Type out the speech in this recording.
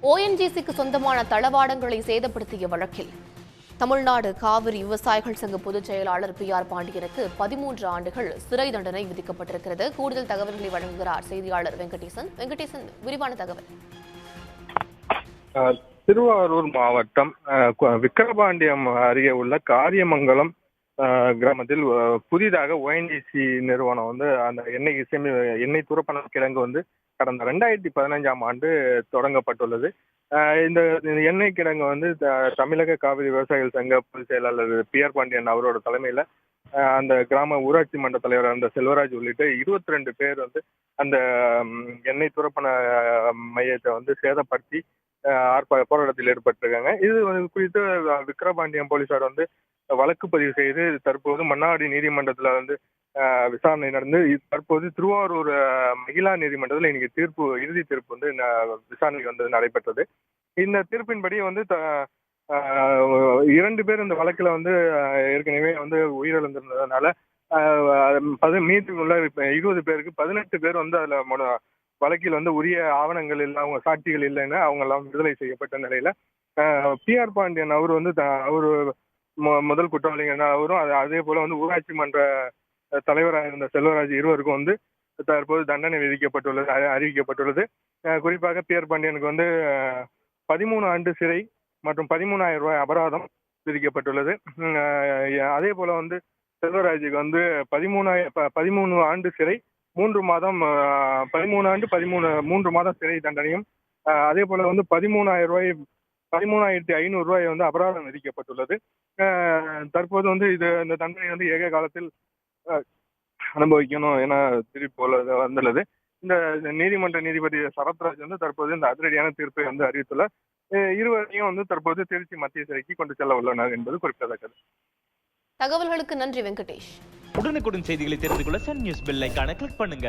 ONGCக்கு சொந்தமான தளவாடங்களை சேதப்படுத்திய வழக்கில் தமிழ்நாடு காவிரி விவசாயிகள் சங்க பொதுச் செயலாளர் PR பாண்டியனுக்கு 13 ஆண்டுகள் சிறை தண்டனை விதிக்கப்பட்டிருக்கிறது. கூடுதல் தகவல்களை வழங்குகிறார் செய்தியாளர் வெங்கடேசன். வெங்கடேசன், விரிவான தகவல். திருவாரூர் மாவட்டம் விக்கிரபாண்டியம் அருகே உள்ள காரியமங்கலம் கிராமத்தில் புதிதாக ONGC நிறுவனம் அந்த எண்ணெய் துரப்பன கிடங்கு கடந்த 2015ஆம் ஆண்டு தொடங்கப்பட்டுள்ளது. இந்த எண்ணெய் கிடங்கு தமிழக காவிரி விவசாயிகள் சங்க பொதுச் செயலாளர் PR பாண்டியன் அவரோட தலைமையில அந்த கிராம ஊராட்சி மன்ற தலைவர் அந்த செல்வராஜ் உள்ளிட்ட 22 பேர் அந்த எண்ணெய் துரப்பன மையத்தை சேதப்படுத்தி போராட்டத்தில் ஏற்பட்டிருக்காங்க. இது குறித்து விக்கிரபாண்டியம் போலீசார் வழக்கு பதிவு செய்து தற்போது மன்னாடி நீதிமன்றத்தில் விசாரணை நடந்து தற்போது திருவாரூர் மகிழா நீதிமன்றத்தில் இன்னைக்கு இறுதி தீர்ப்பு விசாரணை நடைபெற்றது. இந்த தீர்ப்பின்படி 2 பேர் இந்த வழக்குல ஏற்கனவே உயிரிழந்திருந்ததுனால மீதி உள்ள 20 பேருக்கு 18 பேர் அதுல வழக்கில் உரிய ஆவணங்கள் இல்லை, அவங்க சாட்சிகள் இல்லைன்னு அவங்க எல்லாம் விடுதலை செய்யப்பட்ட நிலையில PR பாண்டியன் அவரு அவரு முதல் குற்றவாளிங்க அவரும் அதே போல ஊராட்சி மன்ற தலைவராக இருந்த செல்வராஜ் இருவருக்கும் தற்போது தண்டனை அறிவிக்கப்பட்டுள்ளது. குறிப்பாக PR பாண்டியனுக்கு 13 ஆண்டு சிறை மற்றும் 13,000 ரூபாய் அபராதம் விதிக்கப்பட்டுள்ளது. அதே போல செல்வராஜுக்கு 13 ஆண்டு சிறை 3 மாதம் 13 ஆண்டு 3 மாதம் சிறை தண்டனையும் அதே போல 13,500 ரூபாய் அபராதம் விதிக்கப்பட்டுள்ளது. தற்போது இந்த தண்டனை ஏக காலத்தில் அனுபவிக்கணும் என தீர்ப்பு வந்துள்ளது. இந்த நீதிமன்ற நீதிபதி சரத்ராஜ் தற்போது இந்த அதிரடியான தீர்ப்பை அறிவித்துள்ளார். இருவரையும் தற்போது திருச்சி மத்திய சிறைக்கு கொண்டு செல்ல உள்ளனர் என்பது குறிப்பிடத்தக்கது. தகவல்களுக்கு நன்றி வெங்கடேஷ். உடனுக்குடன் செய்திகளை தெரிந்து கொள்ள சன் நியூஸ் பெல் ஐகானை கிளிக் பண்ணுங்க.